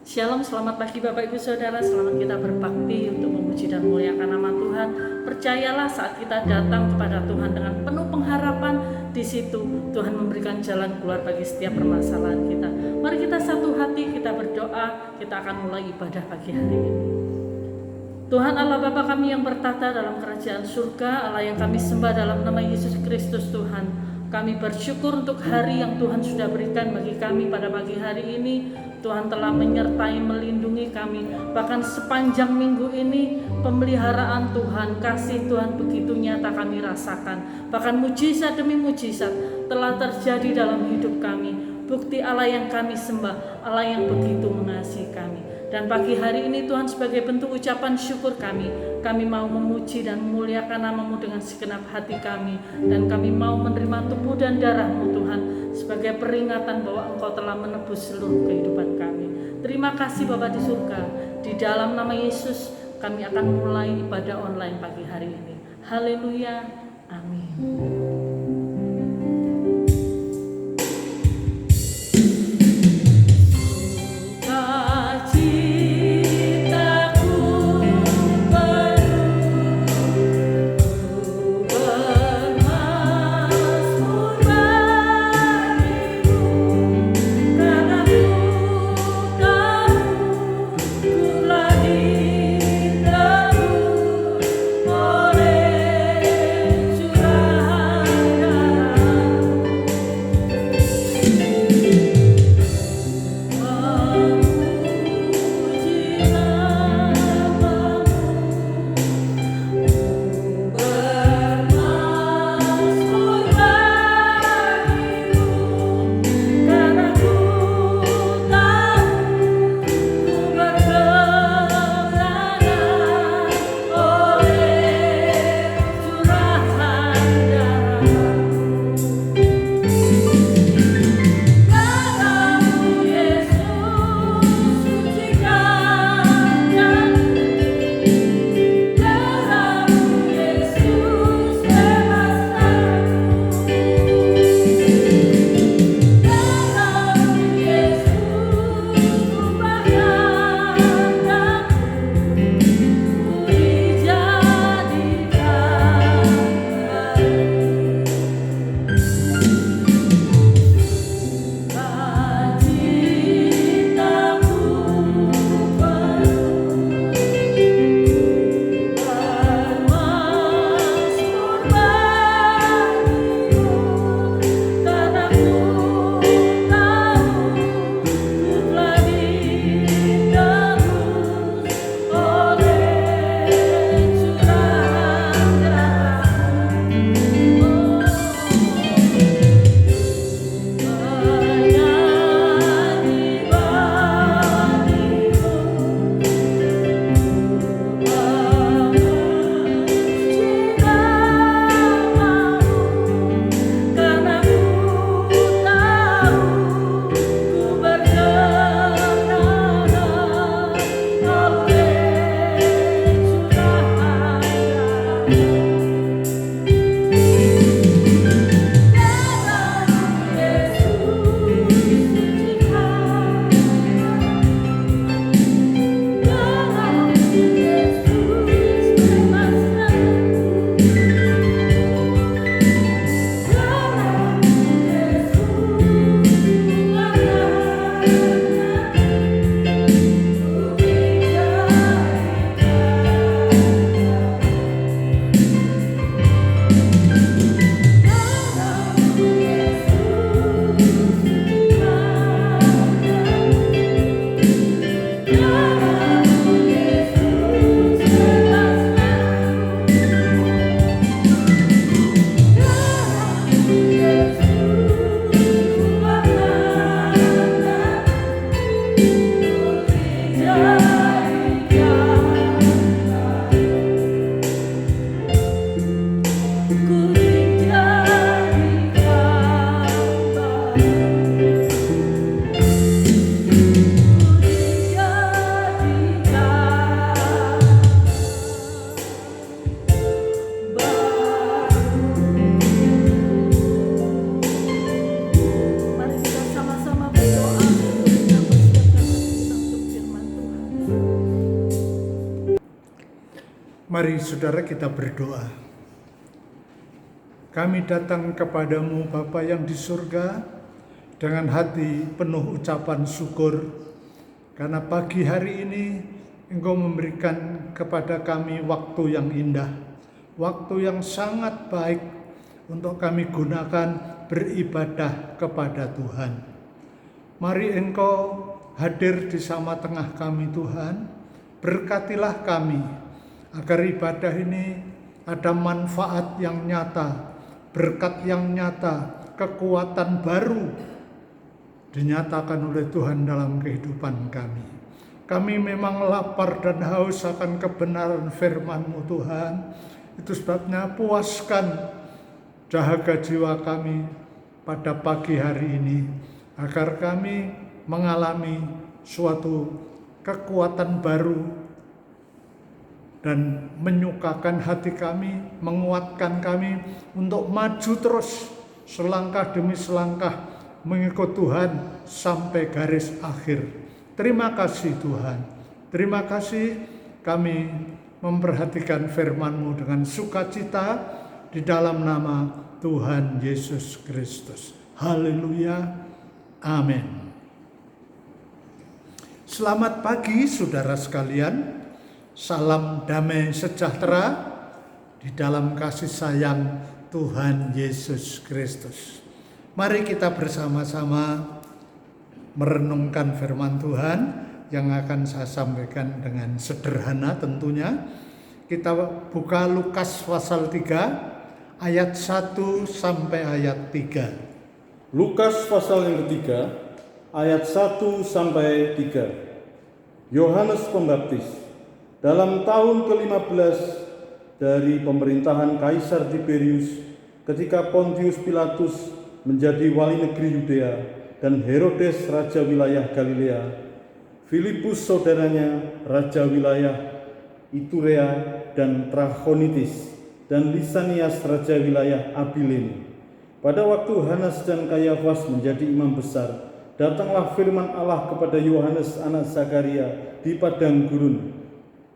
Shalom, selamat pagi Bapak Ibu Saudara. Selamat kita berbakti untuk memuji dan memuliakan nama Tuhan. Percayalah saat kita datang kepada Tuhan dengan penuh pengharapan, di situ Tuhan memberikan jalan keluar bagi setiap permasalahan kita. Mari kita satu hati, kita berdoa. Kita akan mulai ibadah pagi hari ini. Tuhan Allah Bapa kami yang bertata dalam kerajaan surga, Allah yang kami sembah dalam nama Yesus Kristus Tuhan. Kami bersyukur untuk hari yang Tuhan sudah berikan bagi kami pada pagi hari ini. Tuhan telah menyertai, melindungi kami. Bahkan sepanjang minggu ini pemeliharaan Tuhan, kasih Tuhan begitu nyata kami rasakan. Bahkan mujizat demi mujizat telah terjadi dalam hidup kami. Bukti Allah yang kami sembah, Allah yang begitu mengasihi kami. Dan pagi hari ini Tuhan sebagai bentuk ucapan syukur kami mau memuji dan memuliakan nama-Mu dengan segenap hati kami. Dan kami mau menerima tubuh dan darah-Mu Tuhan sebagai peringatan bahwa Engkau telah menebus seluruh kehidupan kami. Terima kasih Bapa di surga. Di dalam nama Yesus kami akan mulai ibadah online pagi hari ini. Haleluya, amin. Oleh curah Mari saudara kita berdoa. Kami datang kepadamu Bapa yang di surga dengan hati penuh ucapan syukur karena pagi hari ini Engkau memberikan kepada kami waktu yang indah, waktu yang sangat baik untuk kami gunakan beribadah kepada Tuhan. Mari Engkau hadir di sama tengah kami Tuhan, berkatilah kami agar ibadah ini ada manfaat yang nyata, berkat yang nyata, kekuatan baru dinyatakan oleh Tuhan dalam kehidupan kami. Kami memang lapar dan haus akan kebenaran firman-Mu Tuhan. Itu sebabnya puaskan dahaga jiwa kami pada pagi hari ini, agar kami mengalami suatu kekuatan baru dan menyukakan hati kami, menguatkan kami untuk maju terus selangkah demi selangkah mengikut Tuhan sampai garis akhir. Terima kasih Tuhan. Terima kasih kami memperhatikan firman-Mu dengan sukacita di dalam nama Tuhan Yesus Kristus. Haleluya. Amin. Selamat pagi saudara sekalian. Salam damai sejahtera di dalam kasih sayang Tuhan Yesus Kristus. Mari kita bersama-sama merenungkan firman Tuhan yang akan saya sampaikan dengan sederhana tentunya. Kita buka Lukas pasal 3 ayat 1 sampai ayat 3. Lukas pasal yang ketiga ayat 1 sampai 3. Yohanes Pembaptis. Dalam tahun ke-15 dari pemerintahan Kaisar Tiberius, ketika Pontius Pilatus menjadi wali negeri Yudea dan Herodes raja wilayah Galilea, Filipus saudaranya raja wilayah Iturea dan Trachonitis, dan Lisanias raja wilayah Abilene. Pada waktu Hanas dan Kayafas menjadi imam besar, datanglah firman Allah kepada Yohanes anak Zakaria di padang gurun.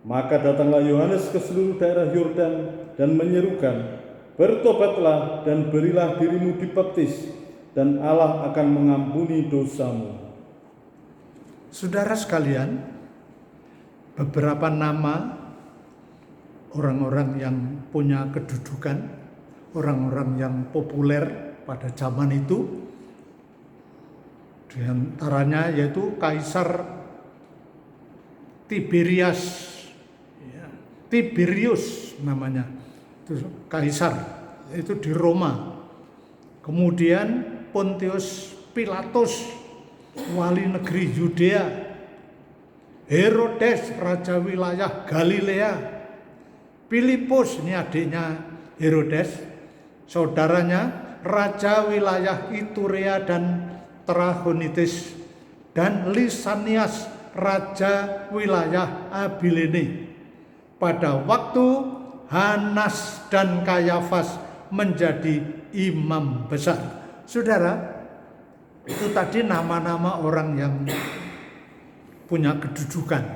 Maka datanglah Yohanes ke seluruh daerah Yordan dan menyerukan, "Bertobatlah dan berilah dirimu dibaptis, dan Allah akan mengampuni dosamu." Saudara sekalian, beberapa nama orang-orang yang punya kedudukan, orang-orang yang populer pada zaman itu, di antaranya yaitu Kaisar Tiberius namanya, itu kaisar, itu di Roma. Kemudian Pontius Pilatus, wali negeri Yudea. Herodes, raja wilayah Galilea. Filipus, ini adiknya Herodes, saudaranya raja wilayah Iturea dan Trachonitis. Dan Lisanias, raja wilayah Abilene. Pada waktu Hanas dan Kayafas menjadi imam besar. Saudara, itu tadi nama-nama orang yang punya kedudukan.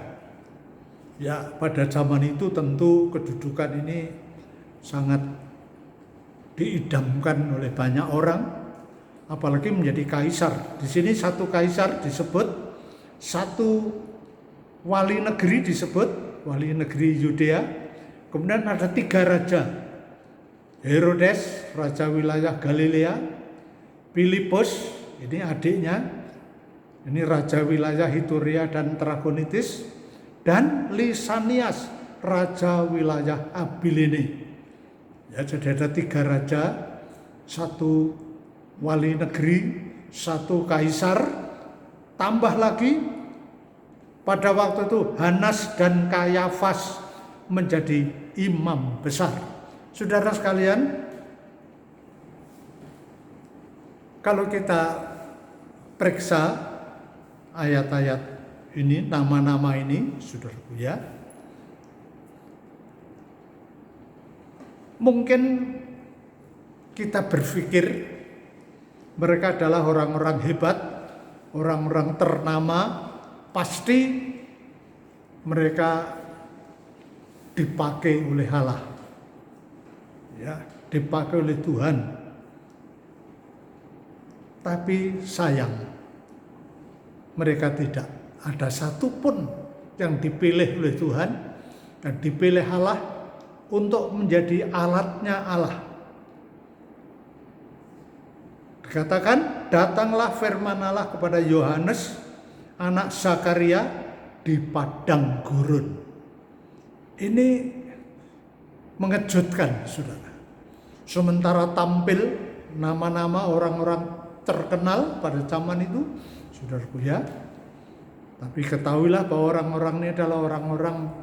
Ya, pada zaman itu tentu kedudukan ini sangat diidamkan oleh banyak orang, apalagi menjadi kaisar. Di sini satu kaisar disebut, satu wali negeri disebut, wali negeri Yudea. Kemudian ada 3 raja. Herodes, raja wilayah Galilea. Filipus, ini adiknya, ini raja wilayah Iturea dan Trachonitis. Dan Lisanias, raja wilayah Abilene. Ya, jadi ada 3 raja, 1 wali negeri, 1 kaisar, tambah lagi pada waktu itu Hanas dan Kayafas menjadi imam besar. Saudara sekalian, kalau kita periksa ayat-ayat ini, nama-nama ini, saudaraku ya, mungkin kita berpikir mereka adalah orang-orang hebat, orang-orang ternama. Pasti mereka dipakai oleh Allah, ya, dipakai oleh Tuhan. Tapi sayang, mereka tidak ada satupun yang dipilih oleh Tuhan dan dipilih Allah untuk menjadi alatnya Allah. Dikatakan, datanglah firman Allah kepada Yohanes, anak Zakaria, di padang gurun. Ini mengejutkan, saudara. Sementara tampil nama-nama orang-orang terkenal pada zaman itu, saudaraku ya. Tapi ketahuilah bahwa orang-orang ini adalah orang-orang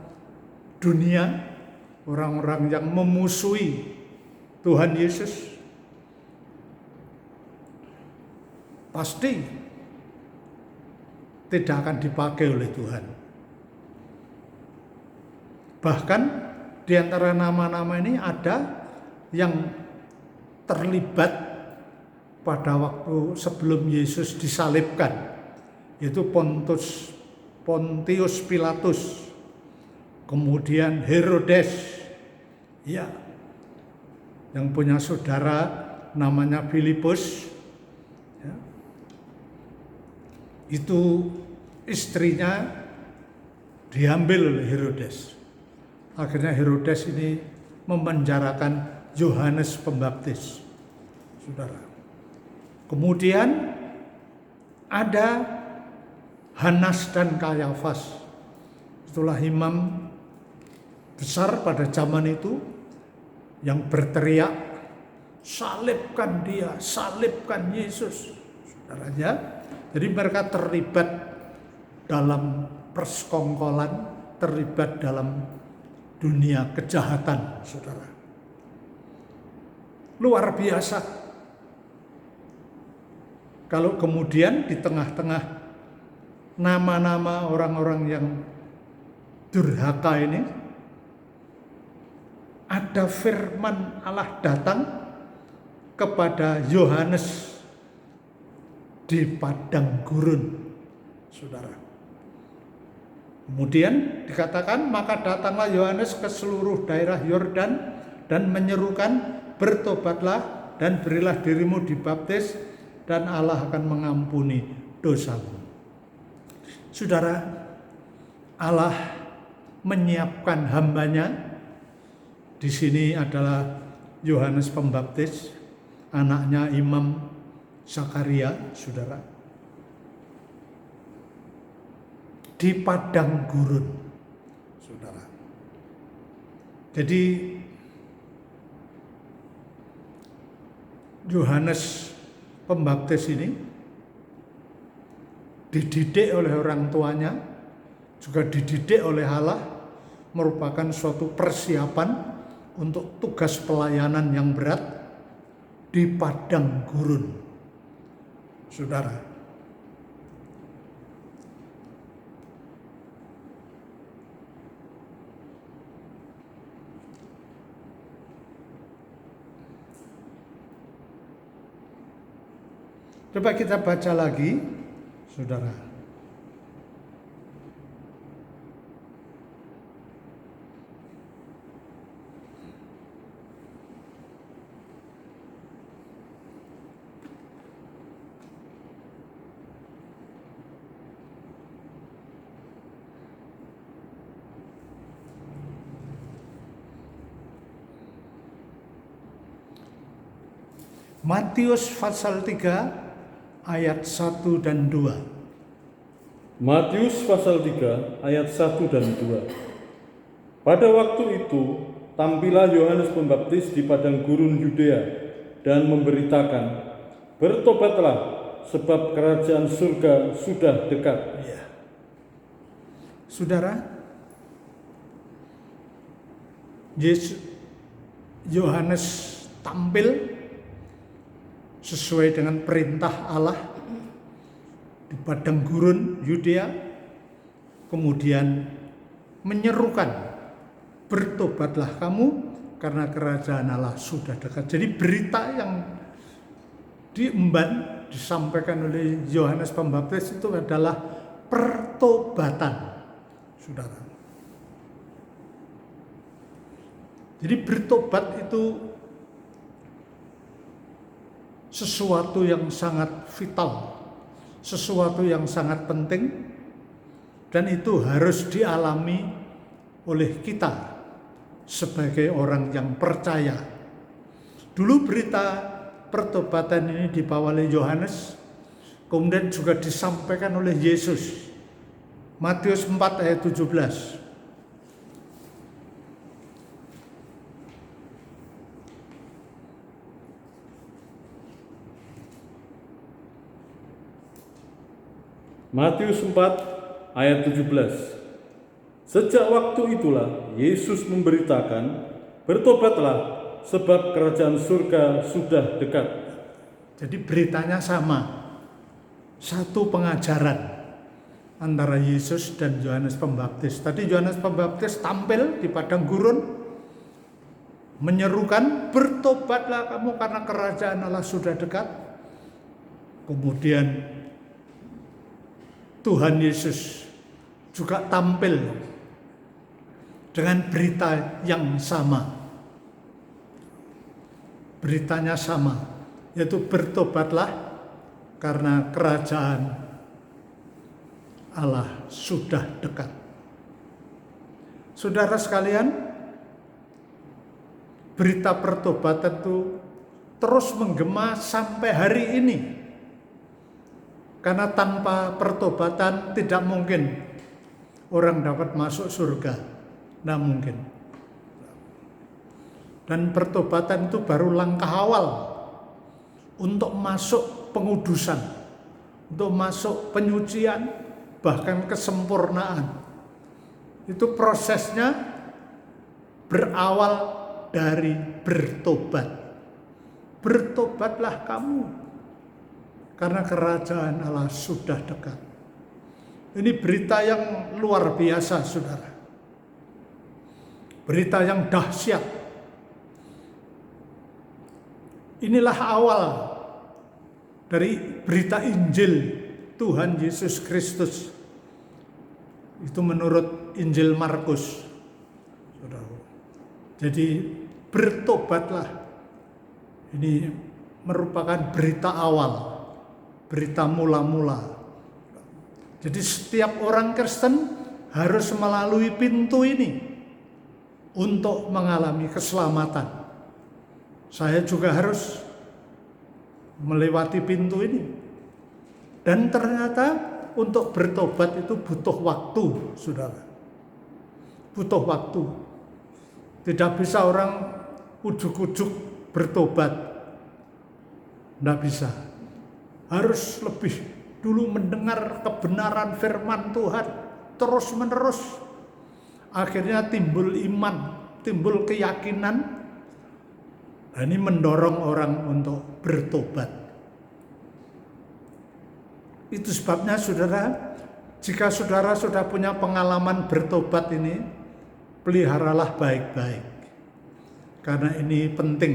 dunia, orang-orang yang memusuhi Tuhan Yesus. Pasti tidak akan dipakai oleh Tuhan. Bahkan di antara nama-nama ini ada yang terlibat pada waktu sebelum Yesus disalibkan, yaitu Pontius Pilatus, kemudian Herodes, ya, yang punya saudara namanya Filipus, ya. Itu istrinya diambil oleh Herodes. Akhirnya Herodes ini memenjarakan Yohanes Pembaptis, saudara. Kemudian ada Hanas dan Kayafas. Itulah imam besar pada zaman itu yang berteriak, salibkan dia, salibkan Yesus, saudaranya. Jadi mereka terlibat dalam persekongkolan, terlibat dalam dunia kejahatan, saudara. Luar biasa. Kalau kemudian di tengah-tengah nama-nama orang-orang yang durhaka ini, ada firman Allah datang kepada Yohanes di padang gurun, saudara. Kemudian dikatakan, maka datanglah Yohanes ke seluruh daerah Yordan dan menyerukan, bertobatlah dan berilah dirimu dibaptis dan Allah akan mengampuni dosamu. Saudara, Allah menyiapkan hambanya. Di sini adalah Yohanes Pembaptis, anaknya Imam Zakaria, saudara. Di padang gurun, saudara. Jadi Yohanes Pembaptis ini dididik oleh orang tuanya, juga dididik oleh Allah, merupakan suatu persiapan untuk tugas pelayanan yang berat di padang gurun, saudara. Coba kita baca lagi, saudara. Matius pasal 3 ayat 1 dan 2. Matius pasal 3 ayat 1 dan 2. Pada waktu itu tampillah Yohanes Pembaptis di padang gurun Yudea dan memberitakan, bertobatlah sebab kerajaan surga sudah dekat. Ya. Saudara, Yohanes tampil sesuai dengan perintah Allah di padang gurun Yudea, kemudian menyerukan, bertobatlah kamu karena kerajaan Allah sudah dekat. Jadi berita yang diemban, disampaikan oleh Yohanes Pembaptis itu adalah pertobatan, saudara. Jadi bertobat itu sesuatu yang sangat vital, sesuatu yang sangat penting, dan itu harus dialami oleh kita sebagai orang yang percaya. Dulu berita pertobatan ini dibawa oleh Yohanes, kemudian juga disampaikan oleh Yesus. Matius 4 ayat 17. Matius 4 ayat 17. Sejak waktu itulah Yesus memberitakan, bertobatlah sebab kerajaan surga sudah dekat. Jadi beritanya sama. Satu pengajaran antara Yesus dan Yohanes Pembaptis. Tadi Yohanes Pembaptis tampil di padang gurun menyerukan, bertobatlah kamu karena kerajaan Allah sudah dekat. Kemudian Tuhan Yesus juga tampil dengan berita yang sama. Beritanya sama, yaitu bertobatlah karena kerajaan Allah sudah dekat. Saudara sekalian, berita pertobatan itu terus menggema sampai hari ini. Karena tanpa pertobatan tidak mungkin orang dapat masuk surga. Tidak mungkin. Dan pertobatan itu baru langkah awal untuk masuk pengudusan, untuk masuk penyucian, bahkan kesempurnaan. Itu prosesnya berawal dari bertobat. Bertobatlah kamu, karena kerajaan Allah sudah dekat. Ini berita yang luar biasa, saudara. Berita yang dahsyat. Inilah awal dari berita Injil Tuhan Yesus Kristus. Itu menurut Injil Markus. Saudara. Jadi bertobatlah. Ini merupakan berita awal. Berita mula-mula. Jadi setiap orang Kristen harus melalui pintu ini untuk mengalami keselamatan. Saya juga harus melewati pintu ini. Dan ternyata untuk bertobat itu butuh waktu, saudara. Butuh waktu. Tidak bisa orang ujuk-ujuk bertobat. Tidak bisa. Harus lebih dulu mendengar kebenaran firman Tuhan terus menerus. Akhirnya timbul iman, timbul keyakinan. Nah, ini mendorong orang untuk bertobat. Itu sebabnya saudara, jika saudara sudah punya pengalaman bertobat ini, peliharalah baik-baik. Karena ini penting.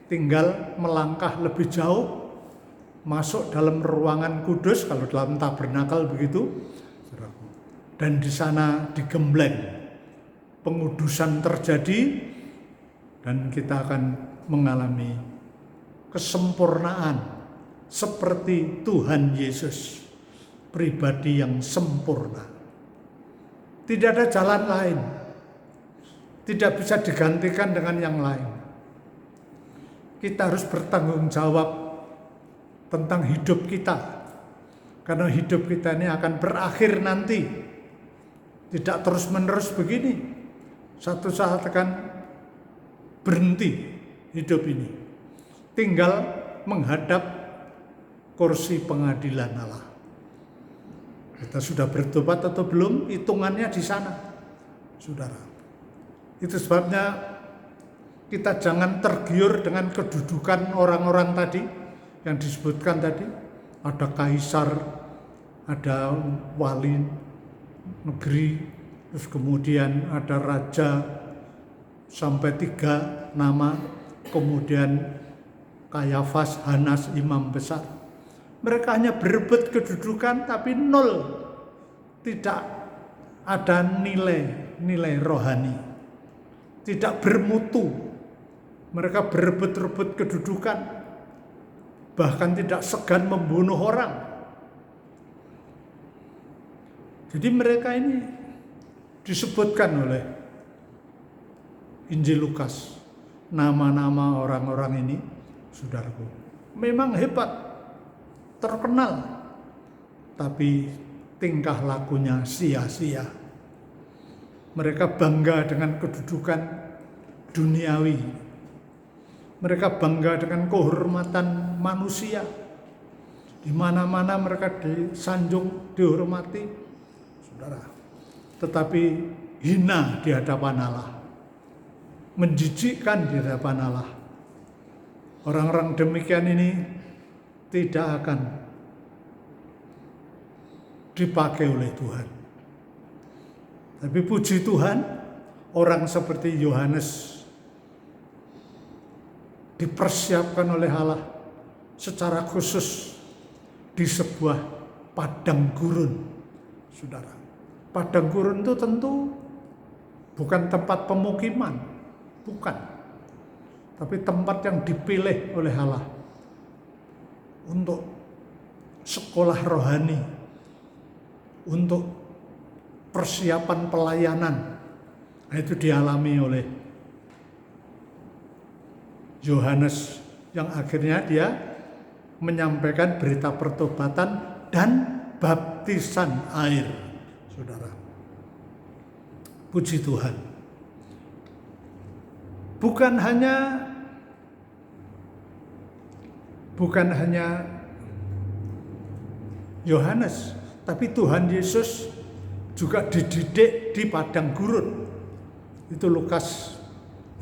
Tinggal melangkah lebih jauh, masuk dalam ruangan kudus, kalau dalam tabernakel begitu, dan di sana digembleng. Pengudusan terjadi, dan kita akan mengalami kesempurnaan seperti Tuhan Yesus, pribadi yang sempurna. Tidak ada jalan lain, tidak bisa digantikan dengan yang lain. Kita harus bertanggung jawab tentang hidup kita, karena hidup kita ini akan berakhir nanti, tidak terus-menerus begini. Satu saat akan berhenti hidup ini, tinggal menghadap kursi pengadilan Allah. Kita sudah bertobat atau belum, hitungannya di sana, saudara. Itu sebabnya kita jangan tergiur dengan kedudukan orang-orang tadi yang disebutkan tadi. Ada kaisar, ada wali negeri, terus kemudian ada raja, sampai 3 nama, kemudian Kayafas, Hanas, imam besar. Mereka hanya berebut kedudukan tapi nol. Tidak ada nilai rohani. tidak bermutu. Mereka berebut-rebut kedudukan, bahkan tidak segan membunuh orang. Jadi mereka ini disebutkan oleh Injil Lukas. Nama-nama orang-orang ini, saudaraku, memang hebat, terkenal, tapi tingkah lakunya sia-sia. Mereka bangga dengan kedudukan duniawi. Mereka bangga dengan kehormatan manusia. Di mana-mana mereka disanjung, dihormati, saudara. Tetapi hina di hadapan Allah. Menjijikkan di hadapan Allah. Orang-orang demikian ini tidak akan dipakai oleh Tuhan. Tapi puji Tuhan, orang seperti Yohanes dipersiapkan oleh Allah secara khusus di sebuah padang gurun, saudara. Padang gurun itu tentu bukan tempat pemukiman, bukan. Tapi tempat yang dipilih oleh Allah untuk sekolah rohani, untuk persiapan pelayanan. Nah, itu dialami oleh Yohanes yang akhirnya dia menyampaikan berita pertobatan dan baptisan air, saudara. Puji Tuhan. Bukan hanya Yohanes, tapi Tuhan Yesus juga dididik di padang gurun. Itu Lukas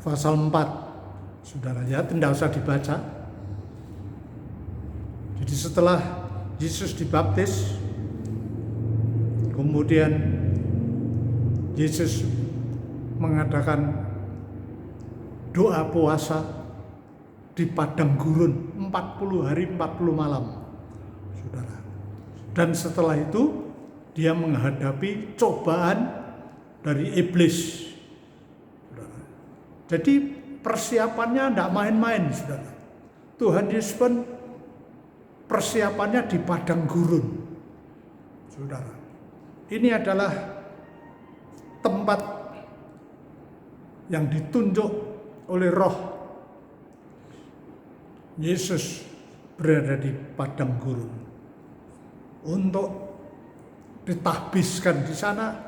pasal 4. Saudara, ya, tidak usah dibaca. Jadi setelah Yesus dibaptis, kemudian Yesus mengadakan doa puasa di padang gurun 40 hari 40 malam, saudara. Dan setelah itu dia menghadapi cobaan dari iblis, saudara. Jadi persiapannya tidak main-main, saudara. Tuhan Yesus pun persiapannya di padang gurun, saudara. Ini adalah tempat yang ditunjuk oleh Roh. Yesus berada di padang gurun untuk ditahbiskan di sana,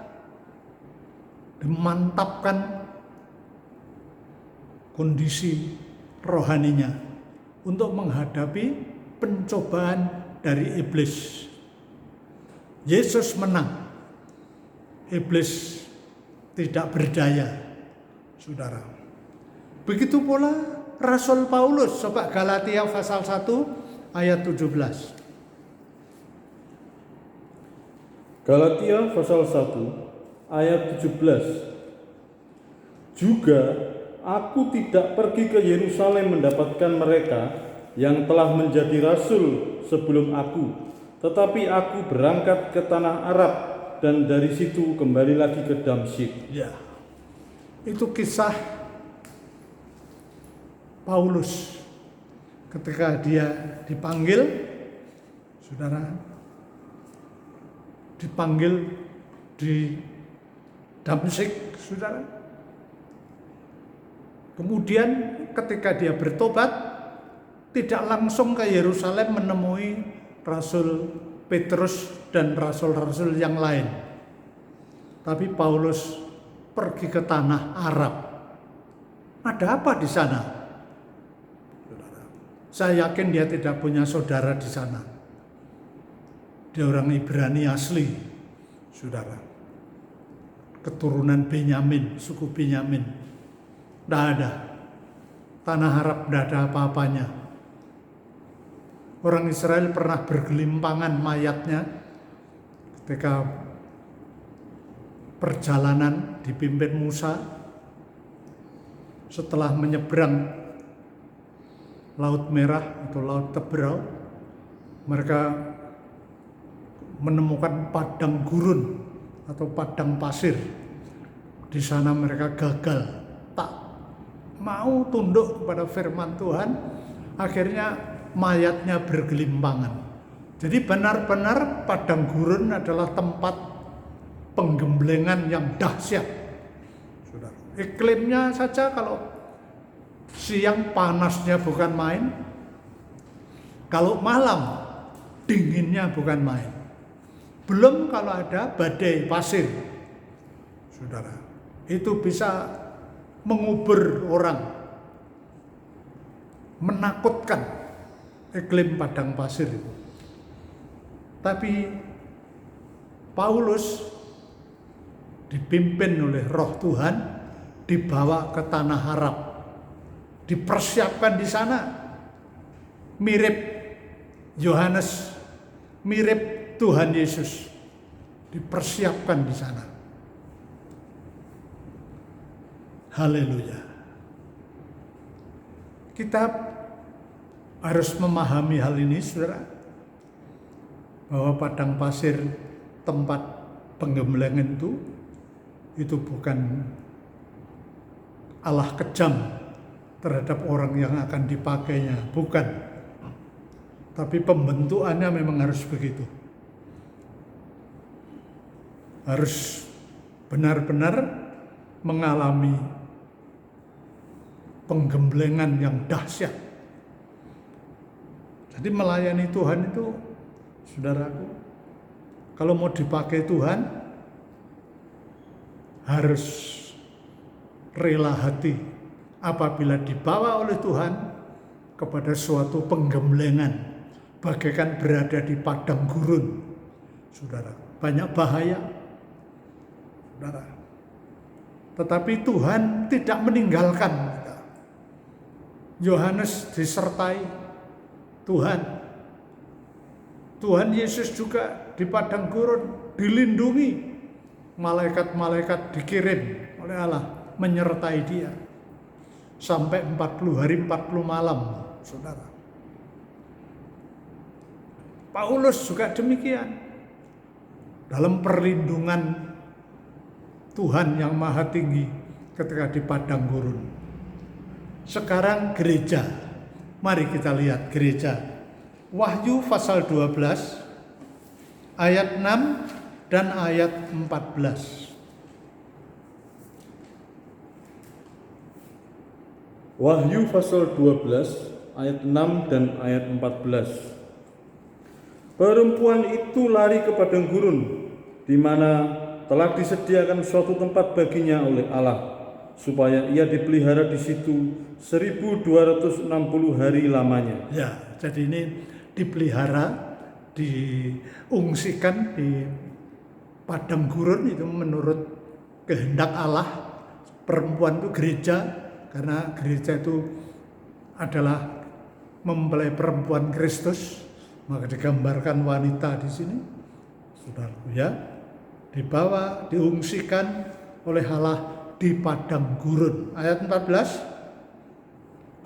dimantapkan kondisi rohaninya untuk menghadapi pencobaan dari iblis. Yesus menang, iblis tidak berdaya, saudara. Begitu pula Rasul Paulus, coba Galatia pasal 1 ayat 17. Galatia pasal 1 ayat 17. Juga aku tidak pergi ke Yerusalem mendapatkan mereka yang telah menjadi rasul sebelum aku, tetapi aku berangkat ke tanah Arab dan dari situ kembali lagi ke Damsyik. Ya, itu kisah Paulus ketika dia dipanggil, saudara, dipanggil di Damsyik, saudara. Kemudian ketika dia bertobat, tidak langsung ke Yerusalem menemui Rasul Petrus dan rasul-rasul yang lain. Tapi Paulus pergi ke tanah Arab. Ada apa di sana? Saudara, saya yakin dia tidak punya saudara di sana. Dia orang Ibrani asli, saudara. Keturunan Benyamin, suku Benyamin. Tidak ada. Tanah Arab tidak ada apa-apanya. Orang Israel pernah bergelimpangan mayatnya ketika perjalanan dipimpin Musa setelah menyeberang Laut Merah atau Laut Teberau. Mereka menemukan padang gurun atau padang pasir. Di sana mereka gagal, tak mau tunduk kepada firman Tuhan, akhirnya mayatnya bergelimpangan. Jadi benar-benar padang gurun adalah tempat penggemblengan yang dahsyat. Saudara, iklimnya saja kalau siang panasnya bukan main, kalau malam dinginnya bukan main. Belum kalau ada badai pasir. Saudara, itu bisa mengubur orang, menakutkan iklim padang pasir itu. Tapi Paulus dipimpin oleh Roh Tuhan, dibawa ke tanah Arab, dipersiapkan di sana, mirip Yohanes, mirip Tuhan Yesus, dipersiapkan di sana. Haleluya. Kita harus memahami hal ini, saudara, bahwa padang pasir tempat penggemblengan itu bukan Allah kejam terhadap orang yang akan dipakainya, bukan. Tapi pembentukannya memang harus begitu. Harus benar-benar mengalami penggemblengan yang dahsyat. Jadi melayani Tuhan itu, saudaraku, kalau mau dipakai Tuhan, harus rela hati apabila dibawa oleh Tuhan kepada suatu penggemblengan, bagaikan berada di padang gurun. Saudara, banyak bahaya, saudara. Tetapi Tuhan tidak meninggalkan kita. Yohanes disertai Tuhan. Tuhan Yesus juga di padang gurun dilindungi. Malaikat-malaikat dikirim oleh Allah menyertai dia. Sampai 40 hari 40 malam, saudara. Paulus juga demikian. Dalam perlindungan Tuhan yang maha tinggi ketika di padang gurun. Sekarang gereja. Mari kita lihat gereja. Wahyu pasal 12 ayat 6 dan ayat 14. Wahyu pasal 12 ayat 6 dan ayat 14. Perempuan itu lari ke padang gurun, di mana telah disediakan suatu tempat baginya oleh Allah, supaya ia dipelihara di situ 1260 hari lamanya. Ya, jadi ini dipelihara, diungsikan di padang gurun itu menurut kehendak Allah. Perempuan itu gereja, karena gereja itu adalah mempelai perempuan Kristus, maka digambarkan wanita di sini, saudaraku ya, dibawa, diungsikan oleh Allah di padang gurun. Ayat 14.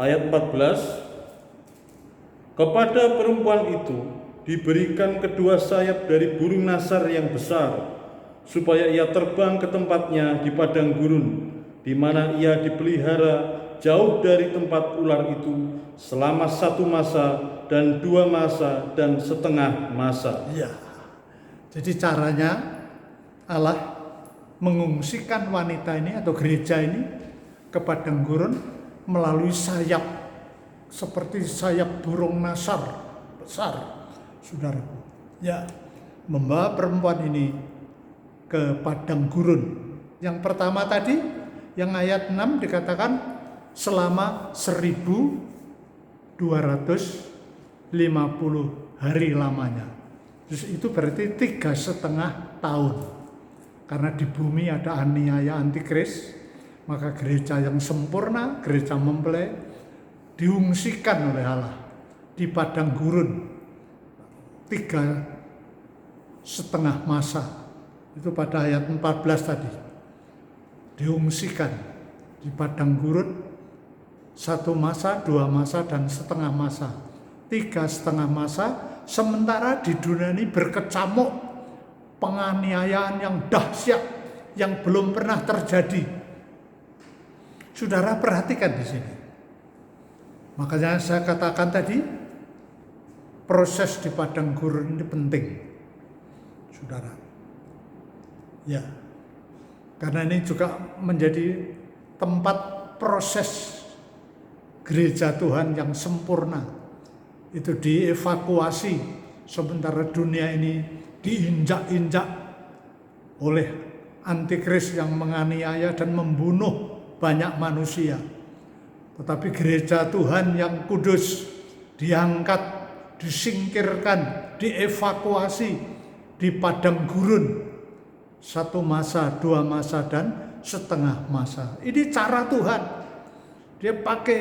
Ayat 14. Kepada perempuan itu diberikan kedua sayap dari burung nasar yang besar, supaya ia terbang ke tempatnya di padang gurun, di mana ia dipelihara jauh dari tempat ular itu selama 1 masa dan 2 masa dan setengah masa. Ya, jadi caranya Allah mengungsikan wanita ini atau gereja ini ke padang gurun melalui sayap, seperti sayap burung nasar besar, saudaraku. Ya, membawa perempuan ini ke padang gurun. Yang pertama tadi, yang ayat 6 dikatakan selama 1250 hari lamanya. Terus itu berarti 3,5 tahun. Karena di bumi ada aniaya antikris, maka gereja yang sempurna, gereja mempelai, diungsikan oleh Allah di padang gurun 3,5 masa. Itu pada ayat 14 tadi. Diungsikan di padang gurun 1 masa, 2 masa, dan setengah masa. 3,5 masa, sementara di dunia ini berkecamuk penganiayaan yang dahsyat yang belum pernah terjadi. Saudara perhatikan di sini. Makanya saya katakan tadi, proses di padang gurun ini penting, saudara. Ya, karena ini juga menjadi tempat proses gereja Tuhan yang sempurna. Itu dievakuasi sementara dunia ini diinjak-injak oleh antikris yang menganiaya dan membunuh banyak manusia. Tetapi gereja Tuhan yang kudus diangkat, disingkirkan, dievakuasi di padang gurun. 1 masa, 2 masa, dan setengah masa. Ini cara Tuhan. Dia pakai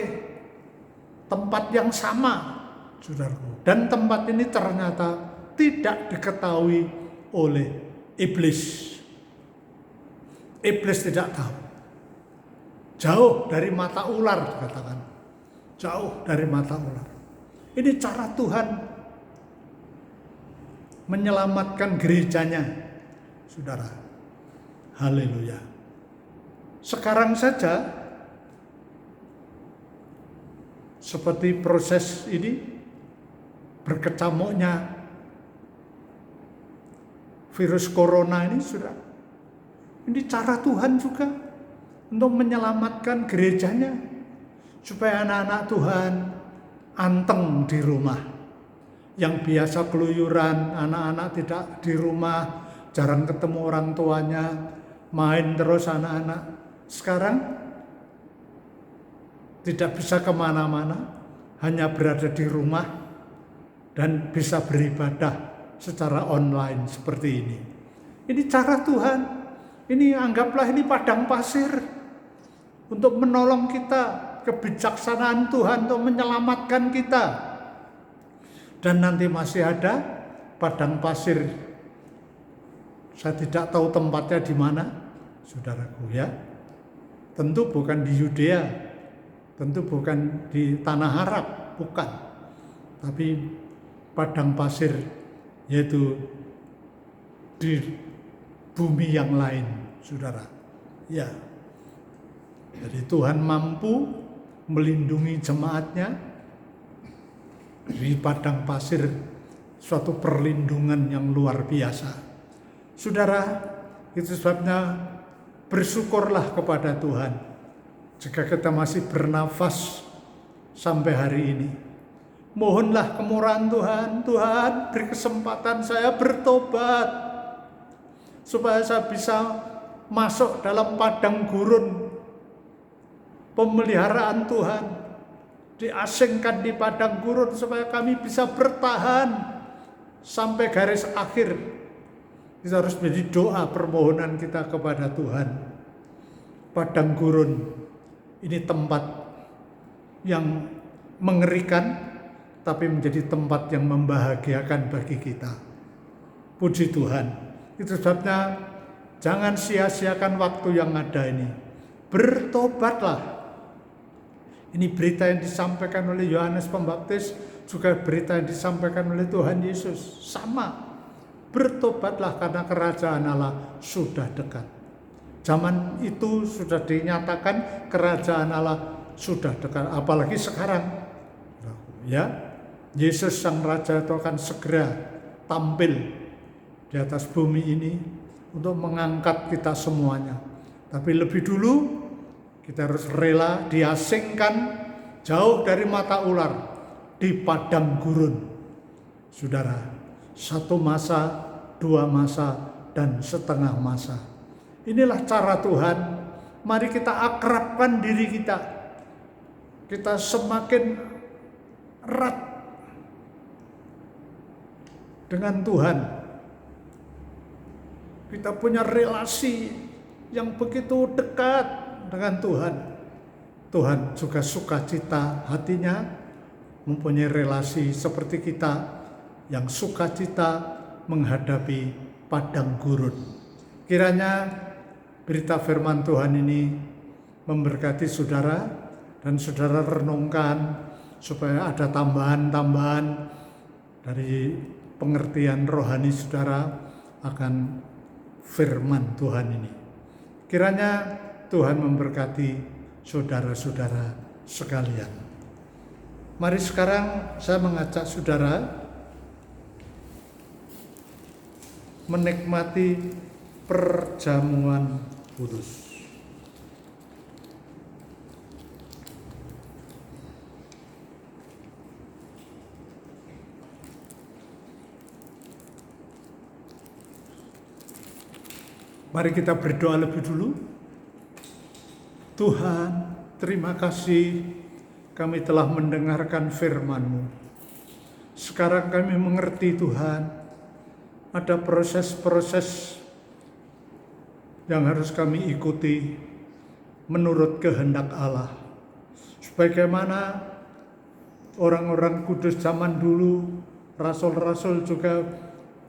tempat yang sama, saudaraku. Dan tempat ini ternyata tidak diketahui oleh iblis. Iblis tidak tahu. Jauh dari mata ular, dikatakan. Jauh dari mata ular. Ini cara Tuhan menyelamatkan gerejanya, saudara. Haleluya. Sekarang saja, seperti proses ini, berkecamuknya virus corona ini, saudara. Ini cara Tuhan juga untuk menyelamatkan gerejanya, supaya anak-anak Tuhan anteng di rumah. Yang biasa keluyuran, anak-anak tidak di rumah, jarang ketemu orang tuanya, main terus anak-anak. Sekarang tidak bisa kemana-mana, hanya berada di rumah dan bisa beribadah secara online seperti ini. Ini cara Tuhan. Ini anggaplah ini padang pasir untuk menolong kita, kebijaksanaan Tuhan untuk menyelamatkan kita. Dan nanti masih ada padang pasir. Saya tidak tahu tempatnya di mana, saudaraku ya. Tentu bukan di Yudea, tentu bukan di Tanah Arab, bukan. Tapi padang pasir, yaitu di bumi yang lain, saudara. Ya. Jadi Tuhan mampu melindungi jemaatnya di padang pasir, suatu perlindungan yang luar biasa. Saudara, itu sebabnya bersyukurlah kepada Tuhan jika kita masih bernafas sampai hari ini. Mohonlah kemurahan Tuhan. Tuhan, beri kesempatan saya bertobat supaya saya bisa masuk dalam padang gurun pemeliharaan Tuhan, diasingkan di padang gurun supaya kami bisa bertahan sampai garis akhir. Kita harus menjadi doa permohonan kita kepada Tuhan. Padang gurun ini tempat yang mengerikan, tapi menjadi tempat yang membahagiakan bagi kita. Puji Tuhan. Itu sebabnya jangan sia-siakan waktu yang ada ini. Bertobatlah. Ini berita yang disampaikan oleh Yohanes Pembaptis, juga berita yang disampaikan oleh Tuhan Yesus. Sama. Bertobatlah karena kerajaan Allah sudah dekat. Zaman itu sudah dinyatakan kerajaan Allah sudah dekat. Apalagi sekarang. Ya, Yesus sang Raja itu akan segera tampil di atas bumi ini untuk mengangkat kita semuanya. Tapi lebih dulu kita harus rela diasingkan jauh dari mata ular di padang gurun. Saudara, 1 masa, 2 masa, dan setengah masa. Inilah cara Tuhan. Mari kita akrabkan diri kita. Kita semakin erat dengan Tuhan. Kita punya relasi yang begitu dekat dengan Tuhan. Tuhan juga sukacita hatinya mempunyai relasi seperti kita yang sukacita menghadapi padang gurun. Kiranya berita firman Tuhan ini memberkati saudara dan saudara renungkan supaya ada tambahan-tambahan dari pengertian rohani saudara akan firman Tuhan ini. Kiranya Tuhan memberkati saudara-saudara sekalian. Mari sekarang saya mengajak saudara menikmati perjamuan kudus. Mari kita berdoa lebih dulu. Tuhan, terima kasih kami telah mendengarkan firman-Mu. Sekarang kami mengerti Tuhan, ada proses-proses yang harus kami ikuti menurut kehendak Allah. Sebagaimana orang-orang kudus zaman dulu, rasul-rasul juga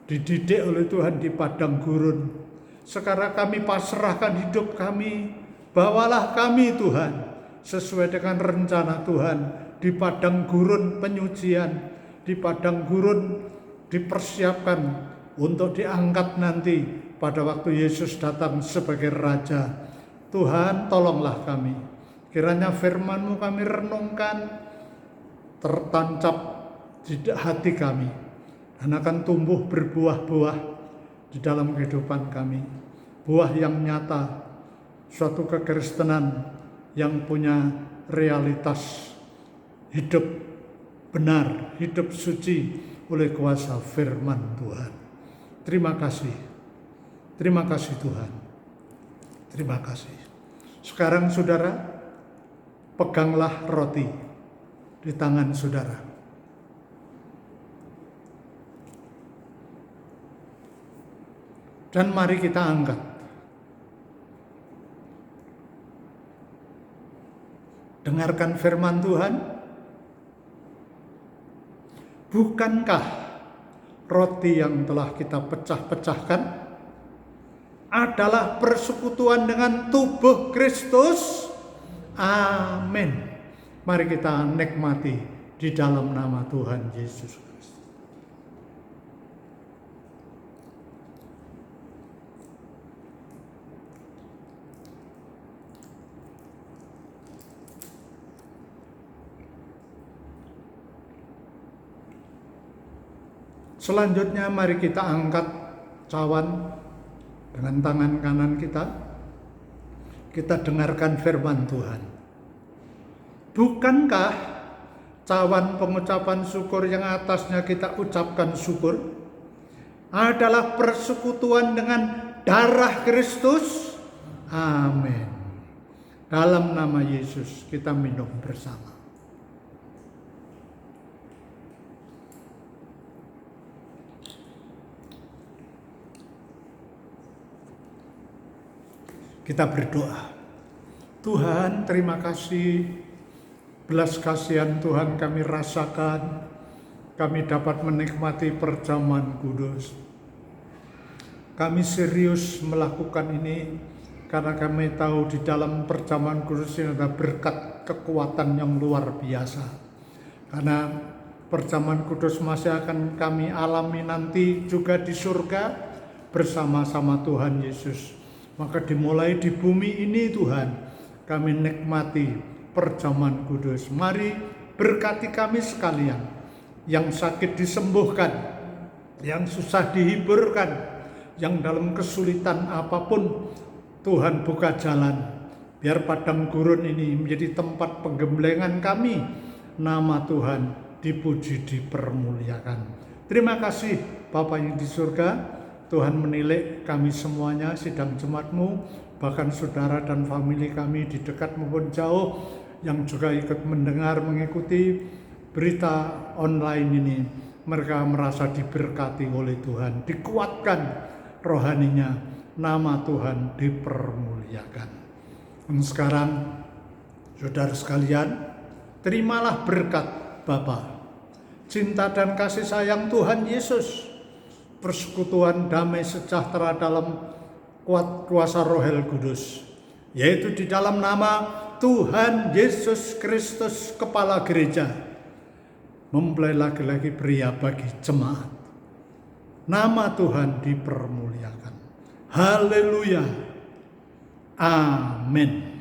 dididik oleh Tuhan di padang gurun. Sekarang kami pasrahkan hidup kami, bawalah kami Tuhan, sesuai dengan rencana Tuhan, di padang gurun penyucian, di padang gurun dipersiapkan untuk diangkat nanti pada waktu Yesus datang sebagai Raja. Tuhan, tolonglah kami, kiranya firman-Mu kami renungkan, tertancap di hati kami, dan akan tumbuh berbuah-buah di dalam kehidupan kami, buah yang nyata, suatu kekristenan yang punya realitas hidup benar, hidup suci oleh kuasa firman Tuhan. Terima kasih Tuhan, terima kasih. Sekarang saudara, peganglah roti di tangan saudara. Dan mari kita angkat. Dengarkan firman Tuhan. Bukankah roti yang telah kita pecah-pecahkan adalah persekutuan dengan tubuh Kristus? Amin. Mari kita nikmati di dalam nama Tuhan Yesus Kristus. Selanjutnya mari kita angkat cawan dengan tangan kanan kita. Kita dengarkan firman Tuhan. Bukankah cawan pengucapan syukur yang atasnya kita ucapkan syukur adalah persekutuan dengan darah Kristus? Amin. Dalam nama Yesus kita minum bersama. Kita berdoa. Tuhan, terima kasih, belas kasihan Tuhan kami rasakan, kami dapat menikmati perjamuan kudus. Kami serius melakukan ini karena kami tahu di dalam perjamuan kudus ini ada berkat kekuatan yang luar biasa. Karena perjamuan kudus masih akan kami alami nanti juga di surga bersama-sama Tuhan Yesus. Maka dimulai di bumi ini Tuhan, kami nikmati perjamuan kudus. Mari berkati kami sekalian, yang sakit disembuhkan, yang susah dihiburkan, yang dalam kesulitan apapun Tuhan buka jalan. Biar padang gurun ini menjadi tempat penggemblengan kami, nama Tuhan dipuji, dipermuliakan. Terima kasih Bapa yang di surga. Tuhan menilai kami semuanya sidang jemaat-Mu, bahkan saudara dan famili kami di dekat maupun jauh yang juga ikut mendengar, mengikuti berita online ini. Mereka merasa diberkati oleh Tuhan, dikuatkan rohaninya, nama Tuhan dipermuliakan. Dan sekarang saudara sekalian, terimalah berkat Bapa, cinta dan kasih sayang Tuhan Yesus, persekutuan damai sejahtera dalam kuasa Roh Kudus, yaitu di dalam nama Tuhan Yesus Kristus Kepala Gereja, mempelai laki-laki pria bagi jemaat. Nama Tuhan dipermuliakan. Haleluya. Amin.